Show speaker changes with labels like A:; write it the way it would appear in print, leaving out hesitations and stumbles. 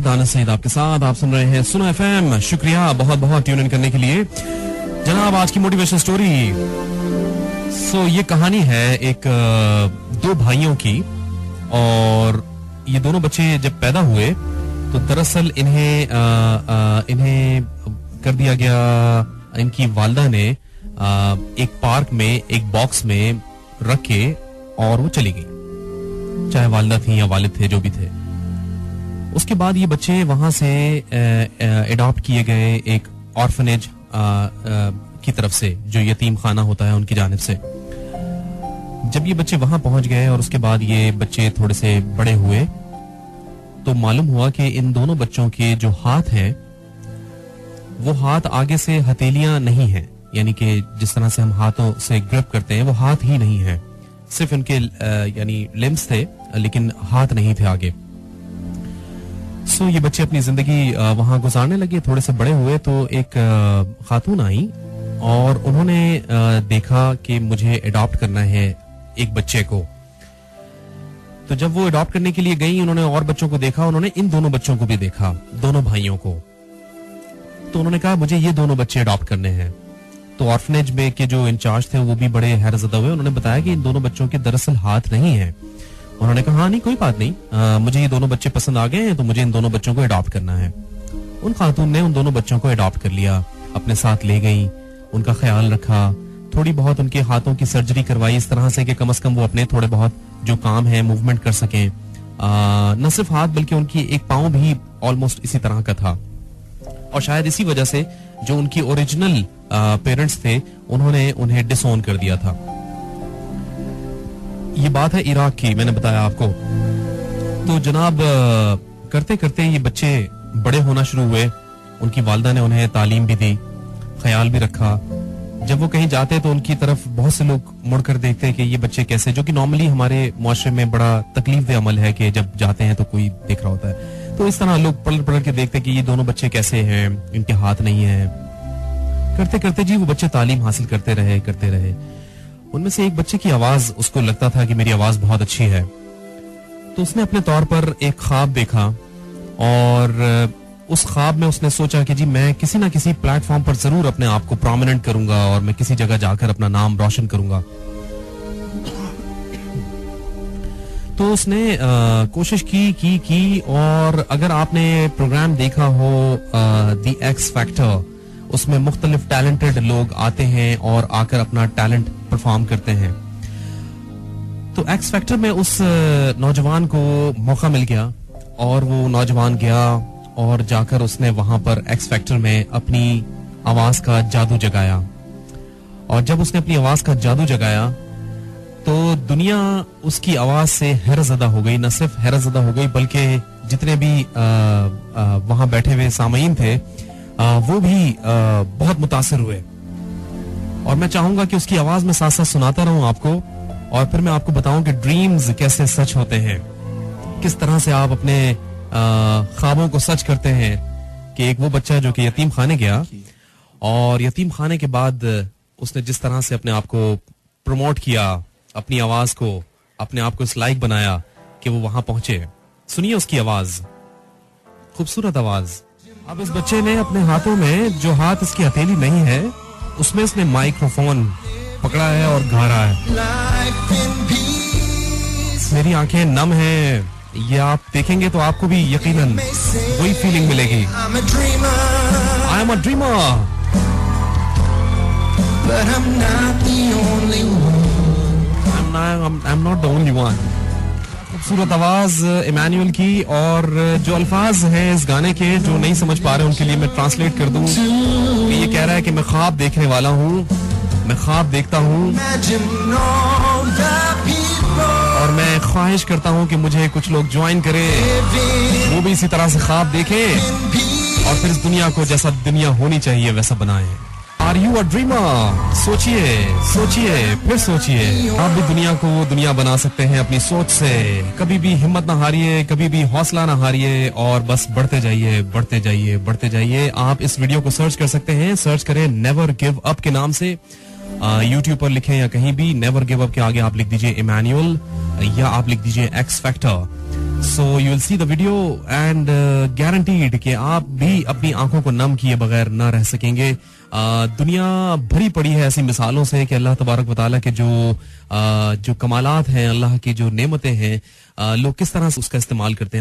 A: दानिश सईद आपके साथ। आप सुन रहे हैं सुनो एफएम। शुक्रिया बहुत बहुत ट्यून इन करने के लिए। जनाब आज की मोटिवेशन स्टोरी, ये कहानी है एक दो भाइयों की, और ये दोनों बच्चे जब पैदा हुए तो दरअसल इन्हें कर दिया गया, इनकी वालिदा ने एक पार्क में एक बॉक्स में रख के और वो चली गई, चाहे वालिदा थी या वालिद थे, जो भी थे। उसके बाद ये बच्चे वहां से एडॉप्ट किए गए एक ऑर्फनेज की तरफ से, जो यतीम खाना होता है उनकी जानिब से। जब ये बच्चे वहां पहुंच गए और उसके बाद ये बच्चे थोड़े से बड़े हुए तो मालूम हुआ कि इन दोनों बच्चों के जो हाथ हैं वो हाथ आगे से हथेलियां नहीं हैं, यानी कि जिस तरह से हम हाथों से ग्रिप करते हैं वो हाथ ही नहीं है, सिर्फ इनके यानी लिम्स थे लेकिन हाथ नहीं थे आगे। ये बच्चे अपनी जिंदगी वहां गुजारने लगे। थोड़े से बड़े हुए तो एक खातून आई और उन्होंने देखा कि मुझे अडॉप्ट करना है एक बच्चे को। तो जब वो अडॉप्ट करने के लिए गई, उन्होंने और बच्चों को देखा, उन्होंने इन दोनों बच्चों को भी देखा, दोनों भाइयों को। तो उन्होंने कहा मुझे ये दोनों बच्चे अडॉप्ट करने हैं। तो ऑर्फनेज में के जो इंचार्ज थे वो भी बड़े हैरतज़दा हुए। उन्होंने बताया कि इन दोनों बच्चों के दरअसल हाथ नहीं है। उन्होंने कहा हाँ नहीं कोई बात नहीं, मुझे ये दोनों बच्चे पसंद आ गए हैं तो मुझे इन दोनों बच्चों को अडॉप्ट करना है। उन खातून ने उन दोनों बच्चों को अडॉप्ट कर लिया, अपने साथ ले गई, उनका ख्याल रखा, थोड़ी बहुत उनके हाथों की सर्जरी करवाई इस तरह से कि कम से कम वो अपने थोड़े बहुत जो काम है मूवमेंट कर सकें। न सिर्फ हाथ बल्कि उनकी एक पाँव भी ऑलमोस्ट इसी तरह का था। और शायद इसी वजह से जो उनकी ओरिजिनल पेरेंट्स थे उन्होंने उन्हें डिसोन कर दिया था। ये बात है इराक की, मैंने बताया आपको। तो जनाब करते करते ये बच्चे बड़े होना शुरू हुए। उनकी वालिदा ने उन्हें तालीम भी दी, ख्याल भी रखा। जब वो कहीं जाते तो उनकी तरफ बहुत से लोग मुड़कर देखते कि ये बच्चे कैसे, जो कि नॉर्मली हमारे मुआशरे में बड़ा तकलीफ दे अमल है कि जब जाते हैं तो कोई देख रहा होता है। तो इस तरह लोग पलट पलट के देखते कि ये दोनों बच्चे कैसे हैं, इनके हाथ नहीं है। करते करते जी वो बच्चे तालीम हासिल करते रहे। उनमें से एक बच्चे की आवाज, उसको लगता था कि मेरी आवाज बहुत अच्छी है, तो उसने अपने तौर पर एक ख्वाब देखा और उस ख्वाब में उसने सोचा कि जी मैं किसी ना किसी प्लेटफॉर्म पर जरूर अपने आप को प्रोमिनेंट करूंगा और मैं किसी जगह जाकर अपना नाम रोशन करूंगा। तो उसने कोशिश की और अगर आपने प्रोग्राम देखा हो द एक्स फैक्टर, उसमें मुख्तलिफ टैलेंटेड लोग आते हैं और आकर अपना टैलेंट परफॉर्म करते हैं। तो एक्स फैक्टर में उस नौजवान को मौका मिल गया और वो नौजवान गया और जाकर उसने वहां पर एक्स फैक्टर में अपनी आवाज का जादू जगाया। और जब उसने अपनी आवाज का जादू जगाया तो दुनिया उसकी आवाज से हैरतज़दा हो गई। न सिर्फ हैरतज़दा हो गई बल्कि जितने भी वहां बैठे हुए सामीन थे वो भी बहुत मुतासिर हुए। और मैं चाहूंगा कि उसकी आवाज में साथ साथ सुनाता रहूं आपको, और फिर मैं आपको बताऊं कि ड्रीम्स कैसे सच होते हैं, किस तरह से आप अपने ख्वाबों को सच करते हैं। कि एक वो बच्चा जो कि यतीम खाने गया और यतीम खाने के बाद उसने जिस तरह से अपने आप को प्रमोट किया, अपनी आवाज को, अपने आप को इस लायक बनाया कि वो वहां पहुंचे। सुनिए उसकी आवाज, खूबसूरत आवाज। अब इस बच्चे ने अपने हाथों में, जो हाथ इसकी हथेली नहीं है, उसमें इसने माइक्रोफोन पकड़ा है और गा रहा है। मेरी आंखें नम हैं, ये आप देखेंगे तो आपको भी यकीनन वही फीलिंग मिलेगी। I am a dreamer but I'm not the only one. I'm not the only one. खूबसूरत आवाज इमानुअल की, और जो अल्फाज हैं इस गाने के जो नहीं समझ पा रहे उनके लिए मैं ट्रांसलेट कर दूं। ये कह रहा है कि मैं ख्वाब देखने वाला हूँ, मैं ख्वाब देखता हूँ और मैं ख्वाहिश करता हूँ कि मुझे कुछ लोग ज्वाइन करें, वो भी इसी तरह से ख्वाब देखें और फिर इस दुनिया को जैसा दुनिया होनी चाहिए वैसा बनाएं। Are you a dreamer? सोचिए फिर सोचिए, आप भी दुनिया को वो दुनिया बना सकते हैं अपनी सोच से। कभी भी हिम्मत ना हारिए, कभी भी हौसला ना हारिए और बस बढ़ते जाइए। आप इस वीडियो को सर्च कर सकते हैं, सर्च करें नेवर गिव अप के नाम से, यूट्यूब पर लिखें या कहीं भी। नेवर गिव अप के आगे आप लिख दीजिए इमानुअल या आप लिख दीजिए x factor. So you will see the video and guaranteed कि आप भी अपनी आंखों को नम किए बगैर ना रह सकेंगे. दुनिया भरी पड़ी है ऐसी मिसालों से कि अल्लाह तबारक व तआला के जो कमालात हैं, अल्लाह की जो नेमतें हैं, लोग किस तरह से उसका इस्तेमाल करते हैं.